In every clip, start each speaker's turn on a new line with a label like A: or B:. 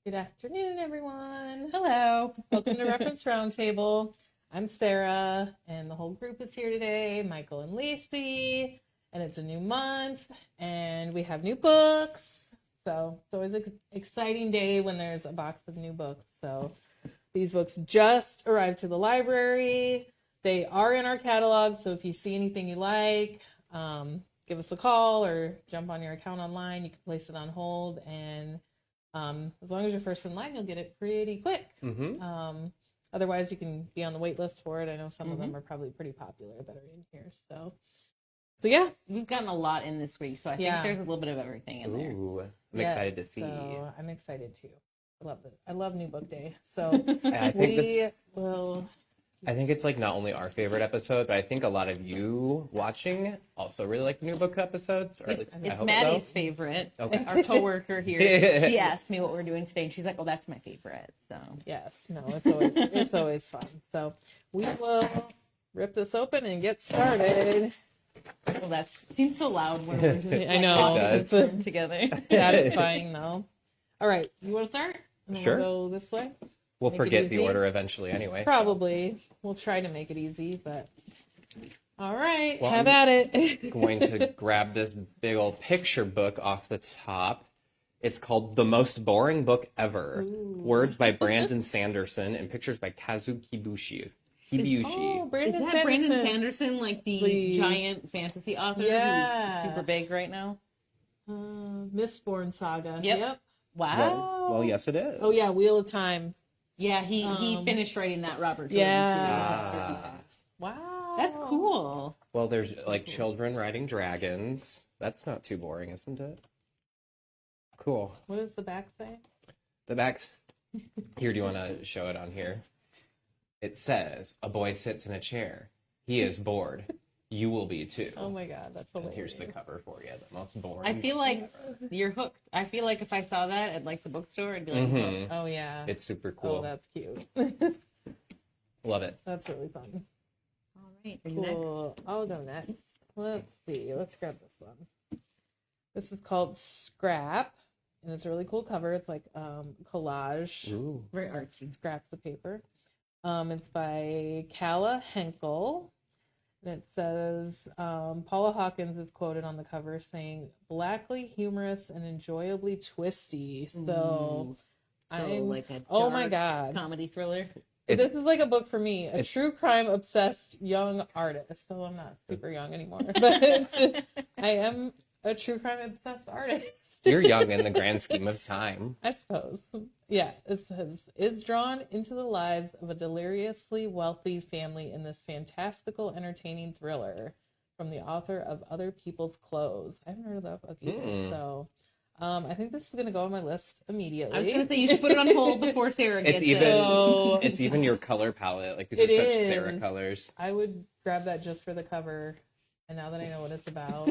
A: Good afternoon, everyone.
B: Hello.
A: Welcome to Reference Roundtable. I'm Sarah, and the whole group is here today, Michael and Lacey, and it's a new month, and we have new books. So it's always an exciting day when there's a box of new books. So these books just arrived to the library. They are in our catalog, so if you see anything you like, give us a call or jump on your account online. You can place it on hold, and as long as you're first in line, you'll get it pretty quick. Otherwise, you can be on the wait list for it. I know some of them are probably pretty popular that are in here. So yeah.
B: We've gotten a lot in this week, so I think there's a little bit of everything in there.
C: Ooh, I'm excited to see.
A: So I'm excited too. I love it. I love New Book Day. So
C: I think it's like not only our favorite episode, but I think a lot of you watching also really like the new book episodes. Or at least I hope
B: Maddie's
C: so.
B: favorite.
C: Okay.
B: Our coworker here. She asked me what we're doing today, and she's like, "Well, that's my favorite." So
A: yes, no, it's always fun. So we will rip this open and get started.
B: well, that seems so loud when we're just
A: I know.
C: It does.
B: it's together.
A: Satisfying though. All right, you want to start? And then
C: Sure.
A: We'll go this way.
C: We'll
A: Make it
C: forget the
A: easy?
C: order eventually anyway.
A: Probably. We'll try to make it easy, but all right,
C: Well,
A: have at it.
C: Going to grab this big old picture book off the top. It's called The Most Boring Book Ever. Words by Brandon Sanderson and pictures by Kazu Kibushi.
A: Oh, Brandon
B: Is that Brandon
A: Sanderson.
B: Sanderson, like the
A: The-
B: giant fantasy author
A: Yeah.
B: who's super big right now?
A: Mistborn Saga.
B: Yep. Wow.
C: Well, yes, it is.
A: Oh yeah, Wheel of Time.
B: Yeah, he finished writing that Robert Jordan
A: Yeah.
B: series after he passed.
A: Wow.
B: That's cool.
C: Well, there's like children riding dragons. That's not too boring, isn't it? Cool.
A: What does the back say?
C: The back's here. Do you want to show it on here? It says, "A boy sits in a chair. He is bored. You will be too."
A: Oh my god, that's
C: And
A: hilarious.
C: here's the cover for you. The most boring.
B: I feel
C: book
B: like
C: ever.
B: you're hooked. I feel like if I saw that at like the bookstore, I'd be like, hooked.
A: Oh yeah.
C: It's super
A: Oh,
C: cool.
A: that's cute.
C: Love it.
A: That's really fun.
B: All right, are you next?
A: Cool. I'll go next. Let's see. Let's grab this one. This is called Scrap, and it's a really cool cover. It's like collage.
C: Ooh.
B: Very artsy.
A: Scraps of paper. It's by Calla Henkel. And it says, Paula Hawkins is quoted on the cover saying, "Blackly humorous and enjoyably twisty." So I'm
B: like a
A: oh my
B: dark
A: god.
B: comedy thriller.
A: This is like a book for me, a true crime obsessed young artist. So I'm not super young anymore, but I am a true crime obsessed artist.
C: You're young in the grand scheme of time.
A: I suppose. Yeah, it says, is drawn into the lives of a deliriously wealthy family in this fantastical, entertaining thriller from the author of Other People's Clothes. I haven't heard of that book either, so I think this is going to go on my list immediately.
B: I was going to say you should put it on hold before Sarah gets it.
C: It's even your color palette. Like these
A: It
C: are such
A: is.
C: Sarah colors.
A: I would grab that just for the cover, and now that I know what it's about.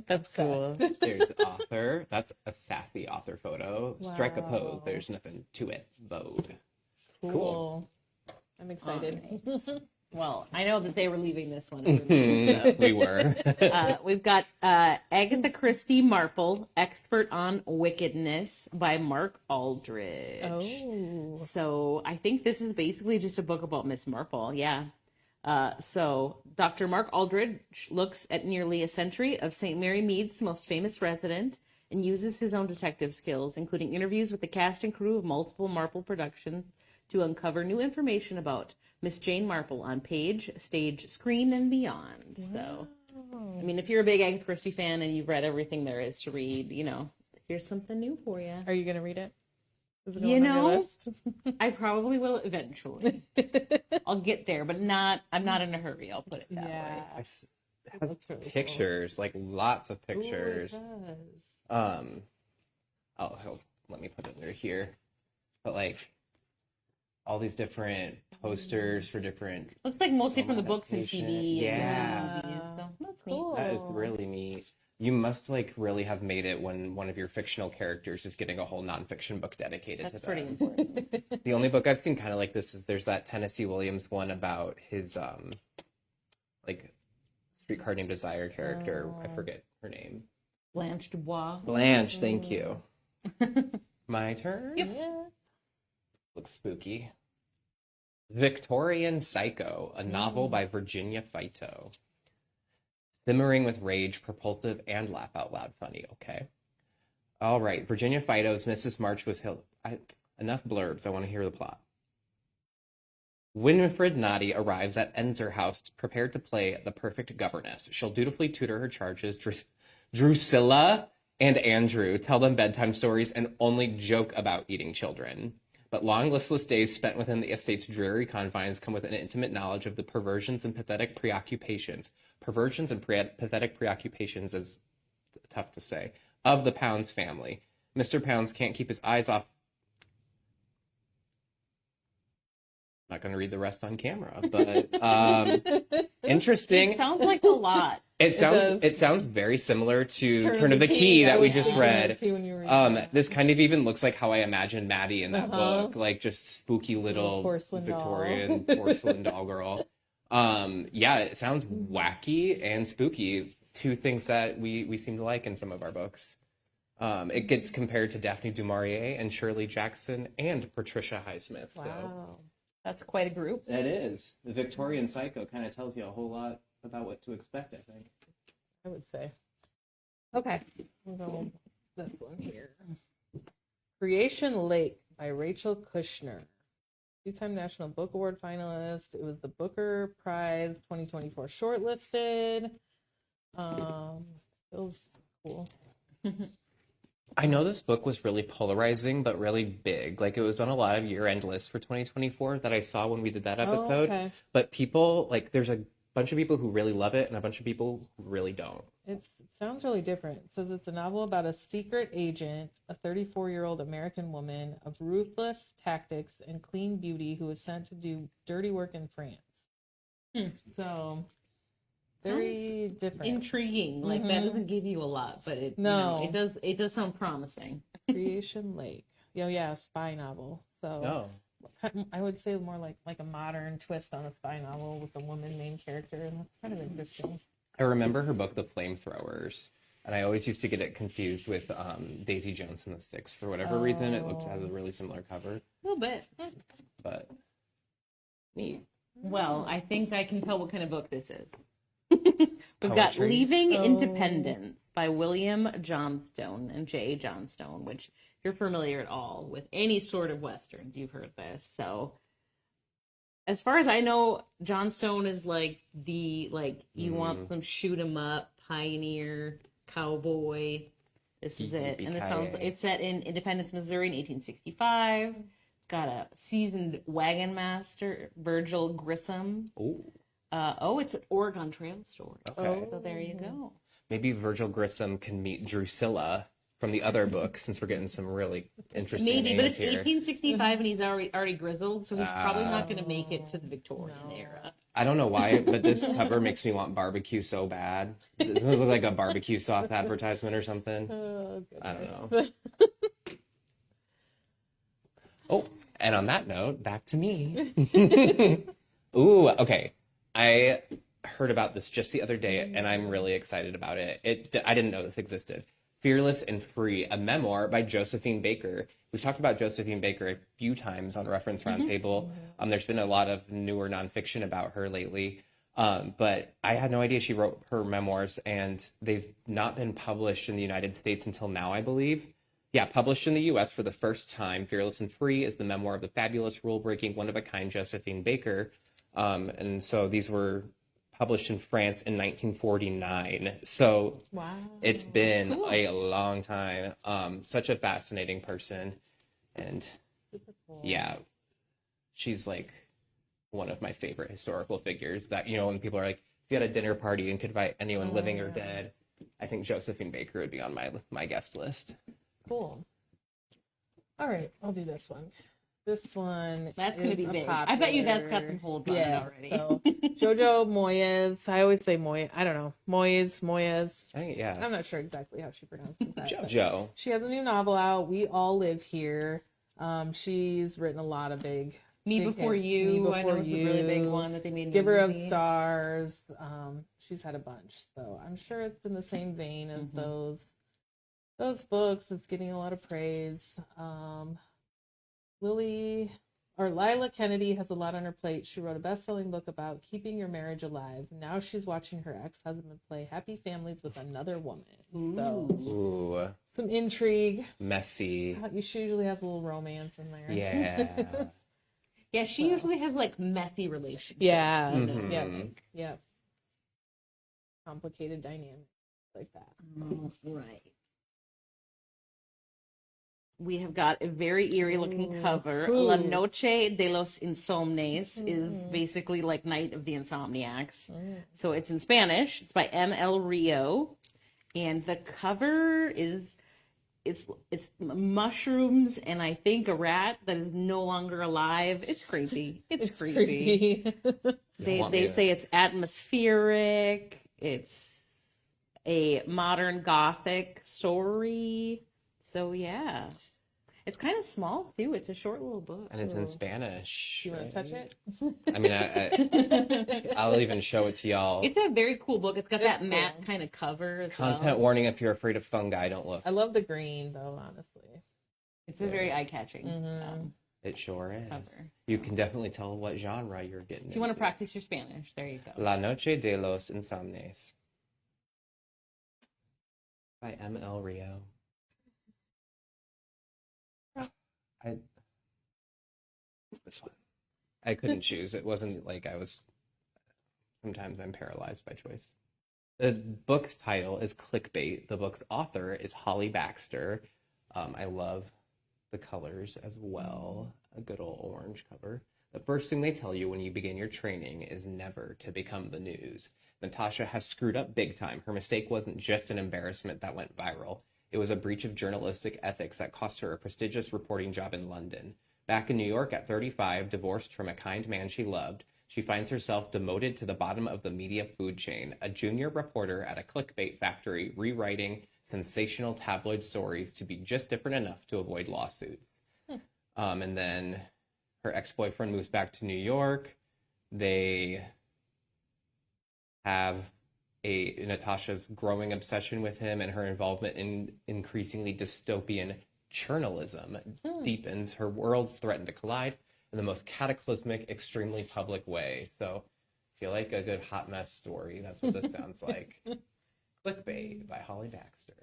B: That's cool.
C: There's author. That's a sassy author photo. Strike a pose.
A: Wow.
C: There's nothing to it. Vogue.
A: Cool. I'm excited.
B: Well, I know that they were leaving this one.
C: We were.
B: We've got Agatha Christie Marple, Expert on Wickedness by Mark Aldridge.
A: Oh.
B: So I think this is basically just a book about Miss Marple. Yeah. So Dr. Mark Aldridge looks at nearly a century of St. Mary Mead's most famous resident and uses his own detective skills, including interviews with the cast and crew of multiple Marple productions, to uncover new information about Miss Jane Marple on page, stage, screen, and beyond. So, I mean, if you're a big Agatha Christie fan and you've read everything there is to read, you know, here's something new for you.
A: Are you going to read it? Is it
B: You
A: going on your
B: know,
A: list?
B: I probably will eventually. I'll get there, but I'm not in a hurry. I'll put it that way.
C: It has
A: Looks really cool.
C: pictures, like lots of pictures.
A: Ooh, it does.
C: Let me put it under here. But like all these different posters for different.
B: Looks like mostly from the books and
C: adaptation.
B: TV.
C: Yeah.
B: And movies, so that's
A: Cool.
B: neat.
C: That is really neat. You must like really have made it when one of your fictional characters is getting a whole nonfiction book dedicated
B: That's
C: to
B: pretty
C: them.
B: important.
C: The only book I've seen kind of like this is there's that Tennessee Williams one about his like streetcar named Desire character. I forget her name.
B: Blanche Dubois.
C: Blanche, thank you. My turn?
A: Yeah.
C: Looks spooky. Victorian Psycho, a novel by Virginia Fito. Simmering with rage, propulsive, and laugh out loud funny. Okay. All right. Virginia Fito's Mrs. March with enough blurbs. I want to hear the plot. Winifred Noddy arrives at Enzer House prepared to play the perfect governess. She'll dutifully tutor her charges. Drusilla and Andrew tell them bedtime stories and only joke about eating children. But long, listless days spent within the estate's dreary confines come with an intimate knowledge of the perversions and pathetic preoccupations. Perversions and pathetic preoccupations is tough to say. Of the Pounds family. Mr. Pounds can't keep his eyes off. I'm not going to read the rest on camera, but interesting.
B: It sounds like a lot.
C: It sounds very similar to Turn of the Key that we just read. This kind of even looks like how I imagined Maddie in that book, like just spooky little Victorian porcelain doll girl. Yeah, it sounds wacky and spooky. Two things that we seem to like in some of our books. It gets compared to Daphne du Maurier and Shirley Jackson and Patricia Highsmith.
A: Wow.
C: So.
B: That's quite a group.
C: It is. The Victorian Psycho kind of tells you a whole lot about what to expect, I think.
A: I would say. Okay. We'll go with this one here. Creation Lake by Rachel Kushner. Two-time National Book Award finalist. It was the Booker Prize 2024 shortlisted. It was cool.
C: I know this book was really polarizing, but really big. Like, it was on a lot of year-end lists for 2024 that I saw when we did that episode.
A: Okay.
C: But people, like, there's a bunch of people who really love it and a bunch of people who really don't.
A: It sounds really different. It says it's a novel about a secret agent, a 34-year-old American woman of ruthless tactics and clean beauty who is sent to do dirty work in France. So, very different.
B: Intriguing. Like, that doesn't give you a lot, but it,
A: No.
B: you know, it does sound promising.
A: Creation Lake. Yeah, spy novel. So I would say more like a modern twist on a spy novel with a woman main character, and that's kind of interesting.
C: I remember her book, The Flamethrowers, and I always used to get it confused with Daisy Jones and the Six. For whatever reason, it has a really similar cover.
B: A little bit.
C: But
B: Neat. Well, I think I can tell what kind of book this is. We've got
C: Poetry.
B: Leaving Independence by William Johnstone and J. Johnstone, which, if you're familiar at all with any sort of Westerns, you've heard this. So, as far as I know, Johnstone is like the, you want some shoot 'em up, pioneer, cowboy. This is it. And it's set in Independence, Missouri in 1865. It's got a seasoned wagon master, Virgil Grissom. It's an Oregon Trail story.
C: Okay.
B: So there you go.
C: Maybe Virgil Grissom can meet Drusilla from the other book, since we're getting some really interesting
B: Maybe, but it's
C: names here.
B: 1865 and he's already grizzled, so he's probably not going to make it to the Victorian era.
C: I don't know why, but this cover makes me want barbecue so bad. It looks like a barbecue sauce advertisement or something. I don't know. And on that note, back to me. Ooh, okay. I heard about this just the other day, and I'm really excited about it. I didn't know this existed. Fearless and Free, a memoir by Josephine Baker. We've talked about Josephine Baker a few times on Reference Roundtable. There's been a lot of newer nonfiction about her lately. But I had no idea she wrote her memoirs, and they've not been published in the United States until now, I believe. Yeah, published in the U.S. for the first time. Fearless and Free is the memoir of the fabulous, rule-breaking, one-of-a-kind Josephine Baker. And so these were published in France in 1949. So it's been a long time. Such a fascinating person. And yeah, she's like one of my favorite historical figures that, when people are like, if you had a dinner party and could invite anyone living or dead, I think Josephine Baker would be on my guest list.
A: Cool. All right, I'll do this one. This one
B: that's going to be big. I bet you that's got some hold on it already.
A: So, Jojo Moyes. I always say Moy. I don't know. Moyes.
C: Yeah.
A: I'm not sure exactly how she pronounces that.
C: Jojo.
A: She has a new novel out. We All Live Here. She's written a lot of big.
B: Me Before
A: hits.
B: You.
A: Me Before
B: I know it's
A: You.
B: a really big one that they made.
A: Giver of Stars. She's had a bunch. So I'm sure it's in the same vein as those. those books, it's getting a lot of praise. Lila Kennedy has a lot on her plate. She wrote a best-selling book about keeping your marriage alive. Now she's watching her ex-husband play happy families with another woman. So,
C: Ooh,
A: some intrigue.
C: messy.
A: She usually has a little romance in there.
C: Yeah.
B: Yeah, she usually has like messy relationships.
A: Yeah.
B: you know?
C: Mhm.
A: Yep. Complicated dynamics like that.
B: Right. We have got a very eerie looking cover.
A: Ooh.
B: La Noche de los Insomnes is basically like Night of the Insomniacs. So it's in Spanish. It's by M.L. Rio. And the cover is it's mushrooms and I think a rat that is no longer alive. It's creepy. It's creepy. They say it's atmospheric. It's a modern Gothic story. So yeah, it's kind of small too. It's a short little book.
C: And it's in Spanish.
A: You want to touch it?
C: I mean, I'll even show it to y'all.
B: It's a very cool book. It's got that
A: cool.
B: matte kind of cover as
C: Content
B: well.
C: warning: if you're afraid of fungi, don't look.
A: I love the green though, honestly.
B: It's a very eye-catching
C: It sure is.
B: cover.
C: You can definitely tell what genre you're getting.
B: If you want to
C: into.
B: practice your Spanish, there you go.
C: La Noche de los Insomnes by M.L. Rio. This one. I couldn't choose. It wasn't like I was. Sometimes I'm paralyzed by choice. The book's title is Clickbait. The book's author is Holly Baxter. I love the colors as well. A good old orange cover. The first thing they tell you when you begin your training is never to become the news. Natasha has screwed up big time. Her mistake wasn't just an embarrassment that went viral. It was a breach of journalistic ethics that cost her a prestigious reporting job in London. Back in New York at 35, divorced from a kind man she loved, she finds herself demoted to the bottom of the media food chain, a junior reporter at a clickbait factory rewriting sensational tabloid stories to be just different enough to avoid lawsuits. And then her ex-boyfriend moves back to New York. They have Natasha's growing obsession with him, and her involvement in increasingly dystopian journalism deepens. Her worlds threaten to collide in the most cataclysmic, extremely public way. So I feel like a good hot mess story. That's what this sounds like. Clickbait by Holly Baxter.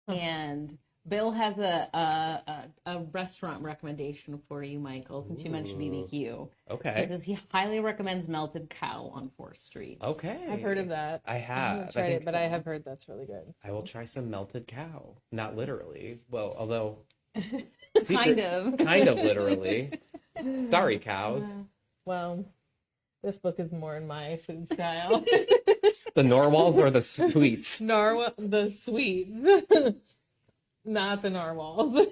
B: And Bill has a restaurant recommendation for you, Michael, since you mentioned BBQ.
C: Okay.
B: Because he highly recommends Melted Cow on 4th Street.
C: Okay.
A: I've heard of that.
C: I
A: I
C: have.
A: haven't tried it, but I have heard that's really good.
C: I will try some melted cow. Not literally. Well, although
B: Kind of.
C: kind of literally. Sorry, cows.
A: Well, this book is more in my food style.
C: The narwhals or the sweets?
A: The sweets. Not the narwhals.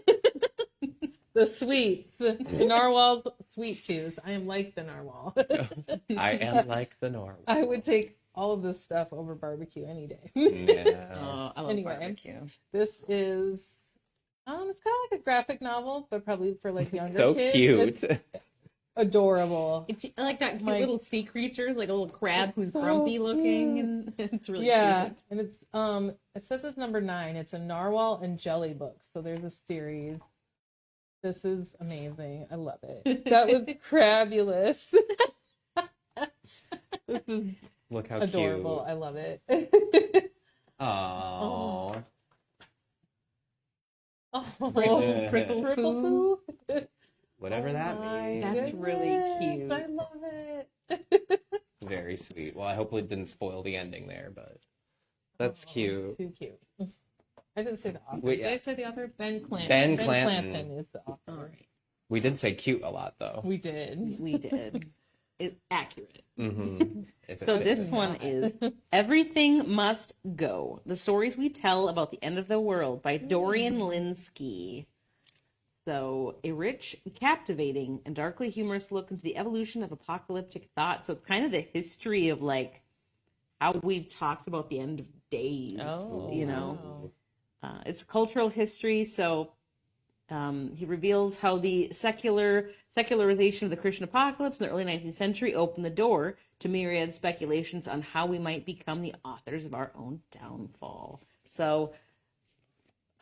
A: The sweets. The narwhals, sweet tooth. I am like the narwhal.
C: I am like the narwhal.
A: I would take all of this stuff over barbecue any day.
C: Yeah.
B: Oh, I love
A: Anyway.
B: barbecue.
A: This is it's kind of like a graphic novel, but probably for like younger
C: So
A: kids.
C: cute.
A: It's adorable.
B: It's I like that cute
A: Like-
B: little sea creatures, like a little crab who's
A: so
B: grumpy
A: cute.
B: looking, and it's really
A: Yeah,
B: cute.
A: and it's it says it's number 9. It's a narwhal and jelly book. So there's a series. This is amazing. I love it. That was crabulous. This is
C: Look how
A: adorable.
C: cute.
A: I love it.
C: Aww.
A: Oh,
B: Prickle
A: Prickle Foo.
C: Whatever that
A: my
C: means.
B: That's really
A: goodness,
B: cute.
A: I love it.
C: Very sweet. Well, I hopefully didn't spoil the ending there, but that's cute.
A: Too cute. I didn't say the author.
C: Wait,
A: Did I say the author? Ben Clanton.
C: Ben
A: Ben
C: Clanton.
A: Clanton is the author.
B: All right,
C: We did say cute a lot, though.
A: We did.
B: we did. It's accurate.
C: Mm-hmm.
B: So this one is Everything Must Go. The Stories We Tell About the End of the World by Dorian Linsky. So a rich, captivating, and darkly humorous look into the evolution of apocalyptic thought. So it's kind of the history of like how we've talked about the end of days.
A: Oh,
B: you know,
A: wow.
B: it's cultural history. So he reveals how the secularization of the Christian apocalypse in the early 19th century opened the door to myriad speculations on how we might become the authors of our own downfall. So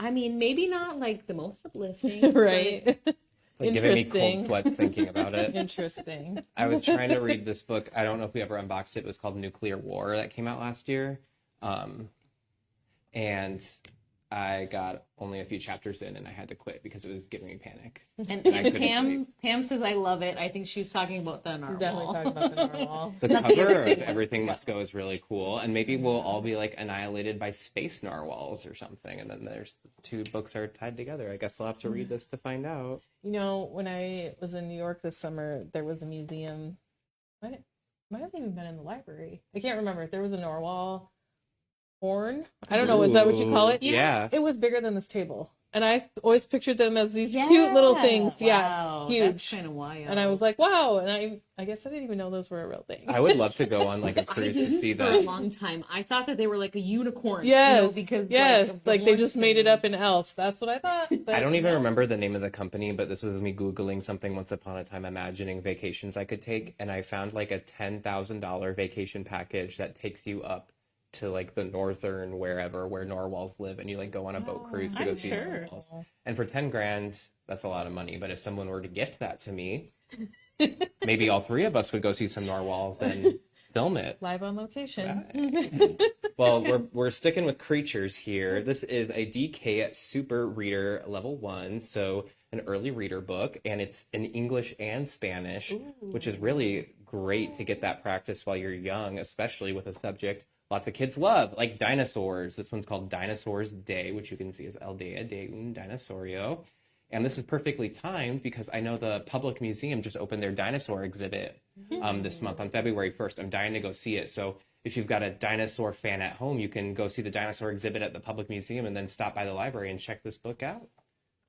B: I mean, maybe not like the most uplifting.
A: Right.
C: It's like giving me cold
A: Interesting.
C: sweats thinking about it.
A: Interesting.
C: I was trying to read this book. I don't know if we ever unboxed it. It was called Nuclear War that came out last year. And I got only a few chapters in and I had to quit because it was giving me panic.
B: And
C: I couldn't
B: Pam says I love it. I think she's talking about the narwhal.
A: Definitely talking about the narwhal.
C: The
B: Not the
C: cover of
B: Everything Must
C: Everything
B: Go.
C: Must Go is really cool. And maybe we'll all be like annihilated by space narwhals or something. And then there's two books are tied together. I guess I'll have to read this to find out.
A: You know, when I was in New York this summer, there was a museum. Might have even been in the library. I can't remember. There was a narwhal horn. I don't know. Is that what you call it?
C: Ooh, yeah.
A: It was bigger than this table. And I always pictured them as these cute little things.
B: Wow,
A: Yeah, huge.
B: That's kind of wild.
A: And I was like, wow. And I guess I didn't even know those were a real thing.
C: I would love to go on like a
B: I
C: cruise to
B: didn't
C: see
B: for a
C: that.
B: long time. I thought that they were like a unicorn.
A: Yes,
B: because
A: yes.
B: of the
A: Like they
B: horn
A: just made it
B: thing.
A: up in Elf. That's what I thought. But
C: I don't even
A: no.
C: remember the name of the company, but this was me Googling something once upon a time, imagining vacations I could take. And I found like a $10,000 vacation package that takes you up to like the northern wherever where narwhals live. And you like go on a boat cruise to go
B: I'm
C: see
B: sure.
C: narwhals. And for 10 grand, that's a lot of money. But if someone were to gift that to me, maybe all three of us would go see some narwhals and film it.
A: Live on location.
C: Well, we're sticking with creatures here. This is a DK Super Reader Level 1, so an early reader book, and it's in English and Spanish, which is really great to get that practice while you're young, especially with a subject lots of kids love, like dinosaurs. This one's called Dinosaurs Day, which you can see as El Día de un Dinosaurio. And this is perfectly timed because I know the Public Museum just opened their dinosaur exhibit this month on February 1st. I'm dying to go see it. So if you've got a dinosaur fan at home, you can go see the dinosaur exhibit at the Public Museum and then stop by the library and check this book out.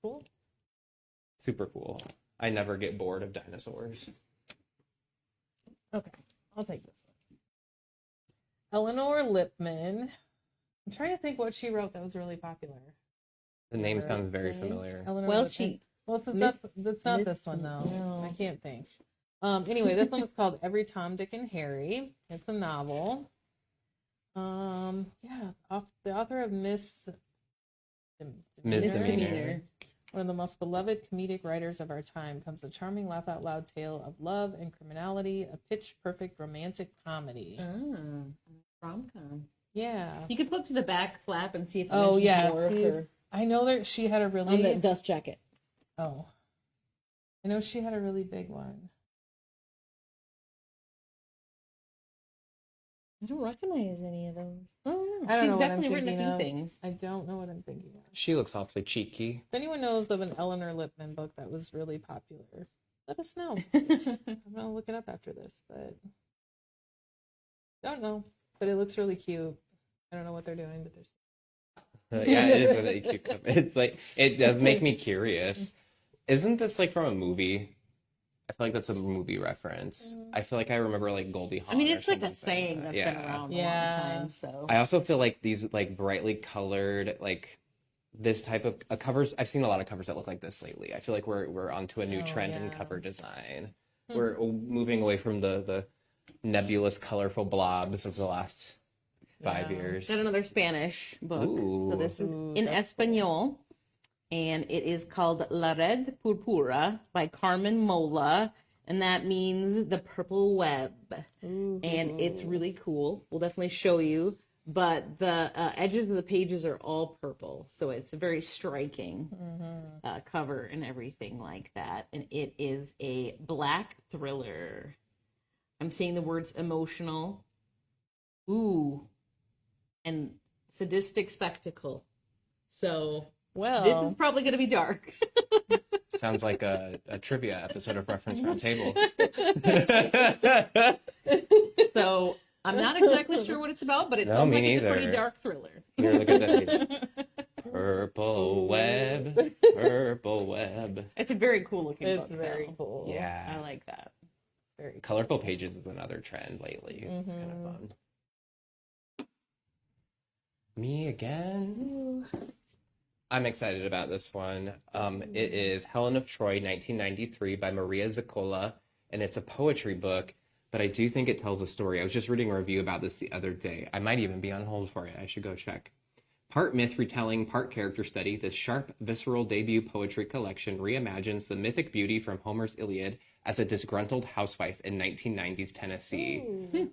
A: Cool.
C: Super cool. I never get bored of dinosaurs.
A: Okay, I'll take this one. Eleanor Lipman. I'm trying to think what she wrote that was really popular.
C: The name
A: Remember
C: sounds very
A: her name?
C: familiar.
A: Eleanor
B: Well,
A: Lipman. Well, it's
B: Miss-
A: that's not
B: Miss-
A: this one though.
B: no.
A: I can't think. Anyway, this one is called Every Tom, Dick, and Harry. It's a novel. Yeah, the author of
C: Misdemeanor.
B: Misdemeanor.
A: one of the most beloved comedic writers of our time, comes the charming laugh out loud tale of love and criminality, a pitch perfect romantic comedy.
B: Rom-com.
A: Yeah.
B: You could flip to the back flap and see if it
A: Oh
B: mentions
A: yeah.
B: more of
A: See,
B: her
A: I know that she had a really
B: on the dust jacket.
A: Oh. I know she had a really big one.
B: I don't recognize any of those. Oh,
A: I don't
B: she's
A: know what I'm
B: definitely written a
A: thinking
B: few
A: of.
B: things.
A: I don't know what I'm thinking of.
C: She looks awfully cheeky.
A: If anyone knows of an Eleanor Lipman book that was really popular, let us know. I'm gonna look it up after this, but don't know. But it looks really cute. I don't know what they're doing, but there's
C: Yeah, it is really cute cover. It's like, it does make me curious. Isn't this like from a movie? I feel like that's a movie reference. I feel like I remember like Goldie Hawn.
B: I mean,
C: or
B: it's like a
C: someone saying
B: saying
C: that.
B: that's
C: Yeah.
B: been around a
A: Yeah.
B: long time. So
C: I also feel like these like brightly colored, like this type of covers. I've seen a lot of covers that look like this lately. I feel like we're onto a new
A: Oh,
C: trend in
A: yeah.
C: cover design. We're moving away from the nebulous, colorful blobs of the last 5
A: Yeah.
C: years.
B: got another Spanish book.
C: Ooh.
B: So this is
A: Ooh,
B: in
A: that's
B: Espanol, and it is called La Red Púrpura by Carmen Mola, and that means the purple web.
A: Ooh.
B: And it's really cool. We'll definitely show you. But the edges of the pages are all purple, so it's a very striking cover and everything like that. And it is a black thriller. I'm seeing the words emotional, ooh, and sadistic spectacle. So
A: Well,
B: this is probably going to be dark.
C: Sounds like a trivia episode of Reference Roundtable.
B: So I'm not exactly sure what it's about, but it
C: No,
B: sounds
C: me
B: like it's a pretty
C: neither.
B: dark thriller.
C: Here, look at that. Purple web, purple web.
B: It's a very cool looking
A: it's
B: book.
A: very
B: though.
A: cool.
C: Yeah.
B: I like that.
A: Very
C: Colorful pages is another trend lately. It's kind of fun. Me again? I'm excited about this one. It is Helen of Troy, 1993 by Maria Ziccola, and it's a poetry book, but I do think it tells a story. I was just reading a review about this the other day. I might even be on hold for it. I should go check. Part myth retelling, part character study, this sharp, visceral debut poetry collection reimagines the mythic beauty from Homer's Iliad as a disgruntled housewife in 1990s Tennessee.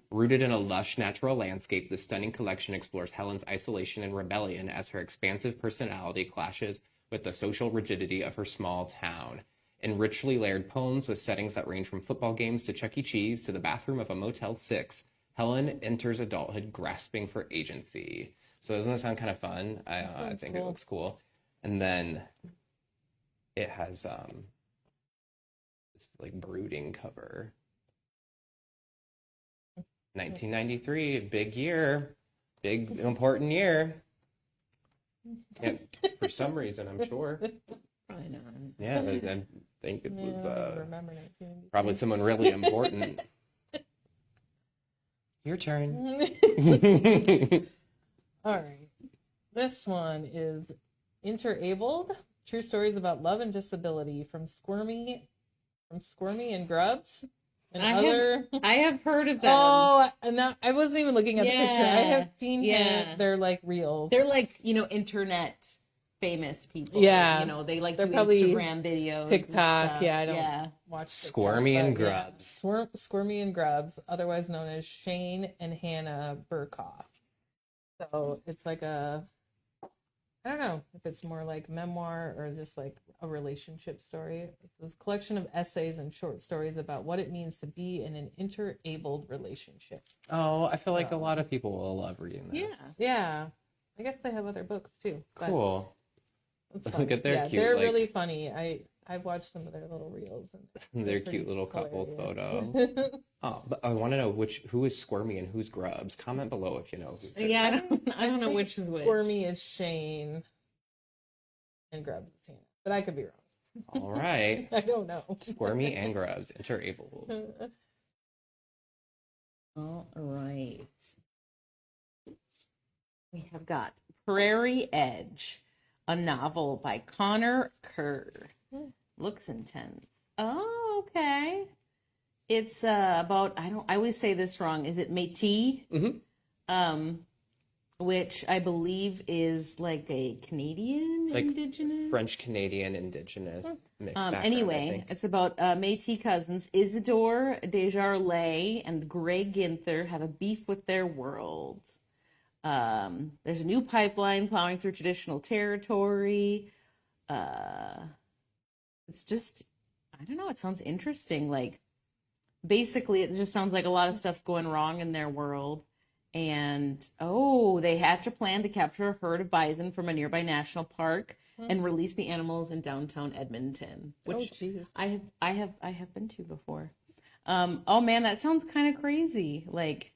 C: Rooted in a lush natural landscape, the stunning collection explores Helen's isolation and rebellion as her expansive personality clashes with the social rigidity of her small town. In richly layered poems with settings that range from football games to Chuck E. Cheese to the bathroom of a Motel 6, Helen enters adulthood grasping for agency. So doesn't that sound kind of fun? I think it looks cool. And then it has this like brooding cover. 1993, big year, big important year. Yeah, for some reason, I'm sure.
B: Probably not.
C: Yeah, I think it was
A: remember 1993.
C: probably someone really important. Your turn.
A: All right. This one is Interabled, True Stories About Love and Disability from Squirmy and Grubs. And
B: I have heard of them.
A: Oh, and that, I wasn't even looking at the picture. I have seen
B: Yeah.
A: they're like real.
B: They're like, internet famous people.
A: Yeah.
B: They like
A: They're
B: do
A: probably
B: Instagram videos.
A: TikTok.
B: And
A: Yeah, I don't
B: Yeah.
A: watch TikTok,
C: Squirmy and
A: but yeah.
C: Grubs.
A: Squirmy and Grubs, otherwise known as Shane and Hannah Burkoff. So it's like I don't know if it's more like memoir or just like a relationship story. It's a collection of essays and short stories about what it means to be in an interabled relationship.
C: Oh, I feel like a lot of people will love reading this.
B: Yeah.
A: Yeah. I guess they have other books too. but
C: Cool.
A: it's
C: Look
A: funny.
C: at their
A: yeah,
C: cute,
A: they're
C: like-
A: really funny. I've watched some of their little reels. And
C: Their
A: they're
C: cute little couples
A: hilarious.
C: photo. Oh, but I want to know who is Squirmy and who's Grubs. Comment below if you know.
B: Yeah, I don't know
A: think
B: which is which.
A: Squirmy is Shane and Grubs is Hannah. But I could be wrong.
C: All right.
A: I don't know.
C: Squirmy and Grubs, interabled.
B: All right. We have got Prairie Edge, a novel by Connor Kerr. Looks intense. Oh, okay. It's about I always say this wrong. Is it Métis?
C: Mm-hmm.
B: Which I believe is like a Canadian
C: like
B: indigenous.
C: French Canadian indigenous mixed background, I
B: Anyway,
C: think.
B: it's about Métis cousins Isidore Desjardins and Greg Ginther have a beef with their world. There's a new pipeline plowing through traditional territory. It's just, I don't know, it sounds interesting. Like, basically, it just sounds like a lot of stuff's going wrong in their world. And, they hatch a plan to capture a herd of bison from a nearby national park and release the animals in downtown Edmonton, which
A: geez.
B: I have been to before. Oh man, that sounds kind of crazy. Like,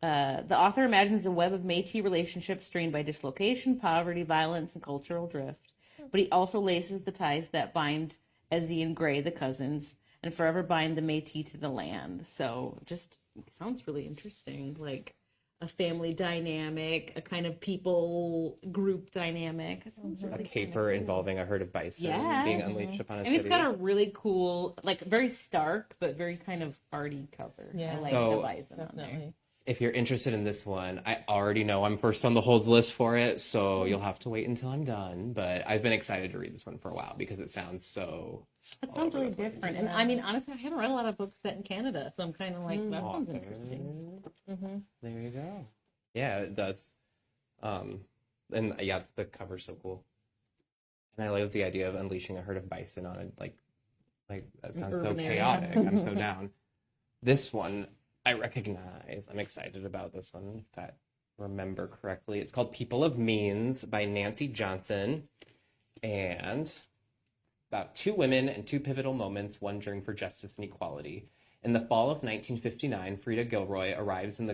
B: the author imagines a web of Métis relationships strained by dislocation, poverty, violence, and cultural drift. But he also laces the ties that bind Ezzy and Gray, the cousins, and forever bind the Métis to the land. So just sounds really interesting. Like a family dynamic, a kind of people group dynamic. That sounds
C: A
B: really
C: caper involving a herd of bison
B: Yeah.
C: being unleashed upon a
B: And
C: city.
B: it's got a really cool, like very stark, but very kind of arty cover.
A: Yeah.
B: I like
C: So-
B: the bison on there.
A: Definitely.
C: If you're interested in this one, I already know I'm first on the hold list for it, so you'll have to wait until I'm done. But I've been excited to read this one for a while because it sounds so.
B: It
C: all
B: sounds
C: over
B: really
C: the place.
B: different. And I mean, honestly, I haven't read a lot of books set in Canada, so I'm kind of like, that sounds interesting.
C: There you go. Yeah, it does. And yeah, the cover's so cool. And I love the idea of unleashing a herd of bison on it. Like that sounds so
B: urban area.
C: chaotic. I'm so down. This one I recognize. I'm excited about this one. If I remember correctly, it's called People of Means by Nancy Johnson, and about two women and two pivotal moments wondering for justice and equality. In the fall of 1959, Frida Gilroy arrives on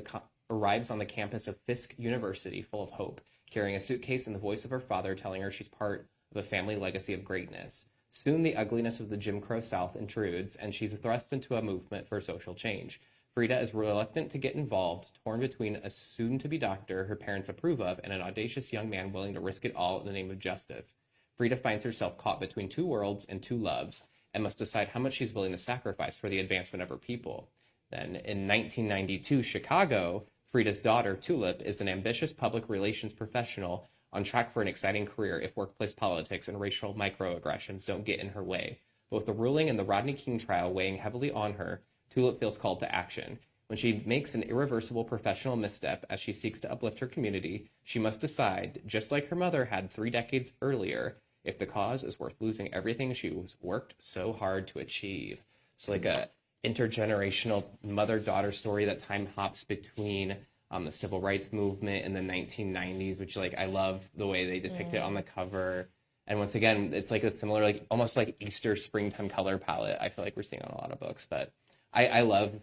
C: the campus of Fisk University full of hope, carrying a suitcase and the voice of her father telling her she's part of a family legacy of greatness. Soon the ugliness of the Jim Crow South intrudes, and she's thrust into a movement for social change. Frida is reluctant to get involved, torn between a soon-to-be doctor her parents approve of and an audacious young man willing to risk it all in the name of justice. Frida finds herself caught between two worlds and two loves, and must decide how much she's willing to sacrifice for the advancement of her people. Then, in 1992 Chicago, Frida's daughter, Tulip, is an ambitious public relations professional on track for an exciting career if workplace politics and racial microaggressions don't get in her way. But with the ruling in the Rodney King trial weighing heavily on her, Tulip feels called to action. When she makes an irreversible professional misstep as she seeks to uplift her community, she must decide, just like her mother had 3 decades earlier, if the cause is worth losing everything she's worked so hard to achieve. So like a intergenerational mother-daughter story that time hops between the civil rights movement in the 1990s, which like I love the way they depict it on the cover. And once again, it's like a similar, like almost like Easter springtime color palette. I feel like we're seeing on a lot of books, but I love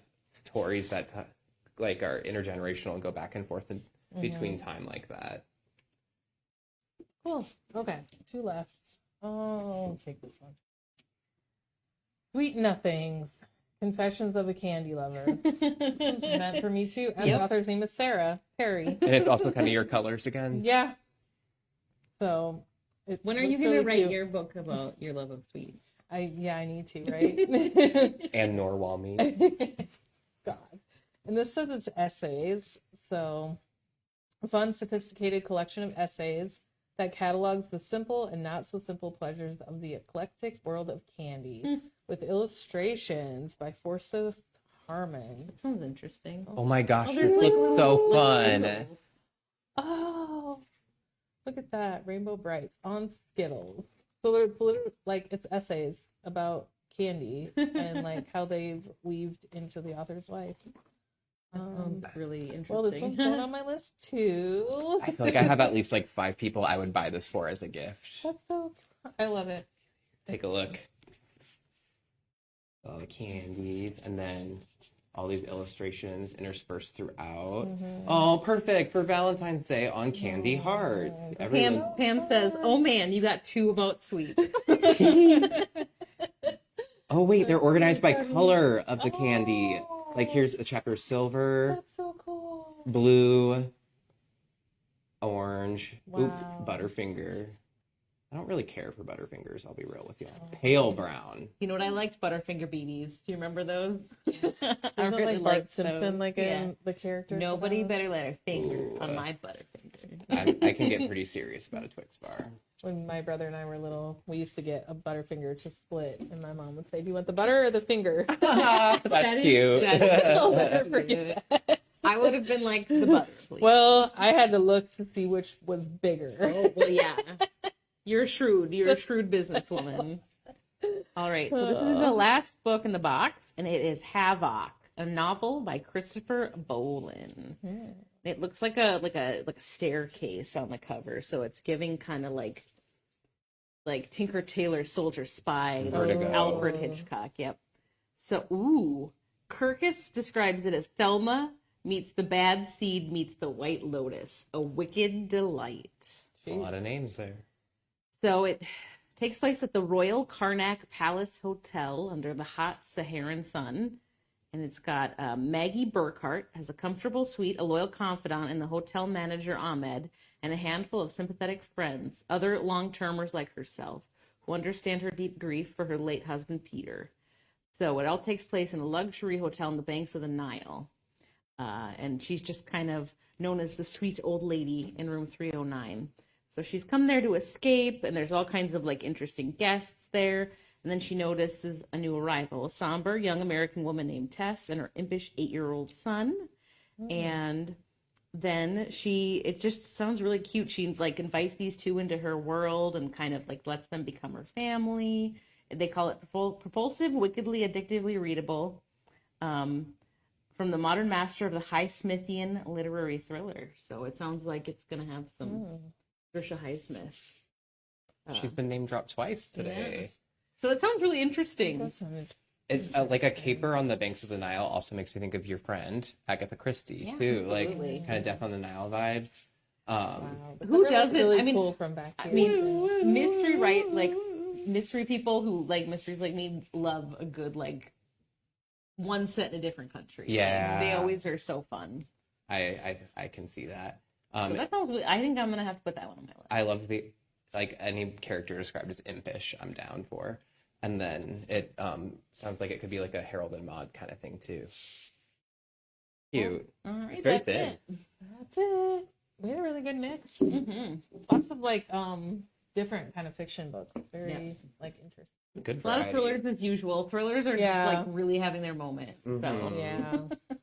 C: stories that like are intergenerational and go back and forth in between time like that.
A: Cool. Okay, 2 left. Oh, I'll take this one. Sweet Nothings. Confessions of a Candy Lover. This one's meant for me too. And the author's name is Sarah Perry.
C: And it's also kind of your colors again.
A: Yeah. So,
B: When are you going to write your book about your love of sweets?
A: I need to, right?
C: And Norwal meat.
A: God. And this says it's essays. So, a fun, sophisticated collection of essays that catalogs the simple and not so simple pleasures of the eclectic world of candy with illustrations by Forsyth Harmon.
B: That sounds interesting.
C: Oh my gosh, this looks so fun.
A: Oh, look at that. Rainbow Brights on Skittles. So they're literally like it's essays about candy and like how they've weaved into the author's life.
B: That sounds really interesting.
A: Well, this one's going on my list too.
C: I feel like I have at least like 5 people I would buy this for as a gift.
A: That's so I love it.
C: Take a look. All the candies, and then all these illustrations interspersed throughout. Oh, perfect for Valentine's Day on Candy Hearts.
B: Pam says, "Oh man, you got 2 about sweets."
C: Oh wait, they're organized by color of the candy. Like here's a chapter silver,
A: That's so cool.
C: blue, orange,
A: Wow.
C: Butterfinger. I don't really care for Butterfingers, I'll be real with you. Pale brown.
B: You know what? I liked Butterfinger BBs. Do you remember those? I
A: Isn't
B: really
A: like Bart
B: liked
A: Simpson
B: those.
A: like
B: Yeah.
A: in the character?
B: Nobody better let her finger
C: Ooh.
B: on my Butterfinger.
C: I can get pretty serious about a Twix bar.
A: When my brother and I were little, we used to get a Butterfinger to split, and my mom would say, "Do you want the butter or the finger?"
C: That's cute.
A: I'll never forget that.
B: I would have been like the butter, please.
A: Well, I had to look to see which was bigger.
B: Oh, well, yeah. You're shrewd. You're a shrewd businesswoman. All right. So this is the last book in the box, and it is Havoc, a novel by Christopher Bolin. It looks like a staircase on the cover, so it's giving kind of like Tinker Tailor Soldier Spy,
C: Vertigo.
B: Alfred Hitchcock. Yep. So, Kirkus describes it as Thelma meets the Bad Seed meets the White Lotus, a wicked delight.
C: There's a lot of names there.
B: So it takes place at the Royal Karnak Palace Hotel under the hot Saharan sun. And it's got Maggie Burkhart has a comfortable suite, a loyal confidant, and the hotel manager Ahmed, and a handful of sympathetic friends, other long-termers like herself, who understand her deep grief for her late husband Peter. So it all takes place in a luxury hotel on the banks of the Nile. And she's just kind of known as the sweet old lady in room 309. So she's come there to escape, and there's all kinds of like interesting guests there. And then she notices a new arrival, a somber young American woman named Tess and her impish 8-year-old son. And then it just sounds really cute. She like invites these two into her world and kind of like lets them become her family. They call it propulsive, wickedly, addictively readable. From the modern master of the Highsmithian literary thriller. So it sounds like it's going to have some Trisha Highsmith.
C: She's been name dropped twice today.
B: So it sounds really interesting.
C: It's like a caper on the banks of the Nile also makes me think of your friend Agatha Christie too,
B: absolutely.
C: like kind of Death on the Nile vibes.
B: Who doesn't?
A: Really
B: I mean,
A: cool from back here.
B: I mean, mystery, right? Like mystery people who like mysteries like me love a good like one set in a different country.
C: Yeah.
B: Like, they always are so fun.
C: I can see that.
B: So that sounds. I think I'm gonna have to put that one on my list.
C: I love like any character described as impish, I'm down for. And then it sounds like it could be like a Harold and Maude kind of thing too. Cute.
B: All right,
C: It's very
B: that's
C: thin.
B: it.
A: That's it. we had a really good mix.
B: Mm-hmm.
A: Lots of like different kind of fiction books. Very like interesting.
C: Good
B: A lot of
C: variety.
B: thrillers as usual. Thrillers are
A: Yeah.
B: just like really having their moment. So
C: Mhm.
A: Yeah.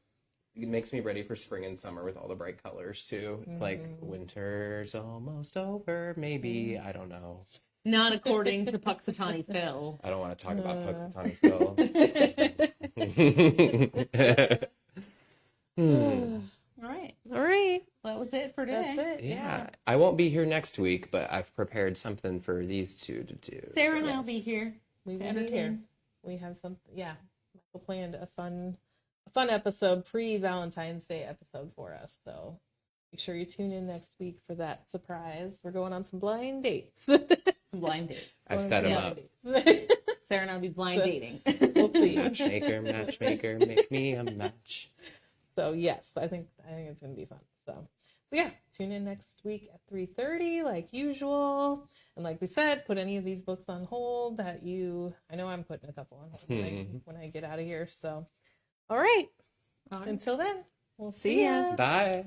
C: It makes me ready for spring and summer with all the bright colors too. It's like winter's almost over, maybe. I don't know.
B: not according to Puxatawny Phil.
C: I don't want to talk about Puxatawny Phil.
B: All right.
A: All right.
B: Well, that was it for today.
A: That's it.
C: Yeah, I won't be here next week, but I've prepared something for these two to do.
B: Sarah and
C: so-
B: I'll be here.
A: We
B: to
A: will be here.
B: entertain.
A: We have some. Yeah. Michael planned a fun episode, pre-Valentine's Day episode for us. So make sure you tune in next week for that surprise. We're going on some blind dates.
B: Blind date.
C: I've set them
A: Yeah.
C: up.
B: Sarah and I'll be blind dating.
A: We'll see.
C: Matchmaker, matchmaker, make me a match.
A: So yes, I think it's gonna be fun. So yeah, tune in next week at 3:30 like usual. And like we said, put any of these books on hold that I know I'm putting a couple on hold when I get out of here. So all right.
B: All right.
A: Until then, we'll
B: See
A: see
B: ya.
A: ya.
C: Bye.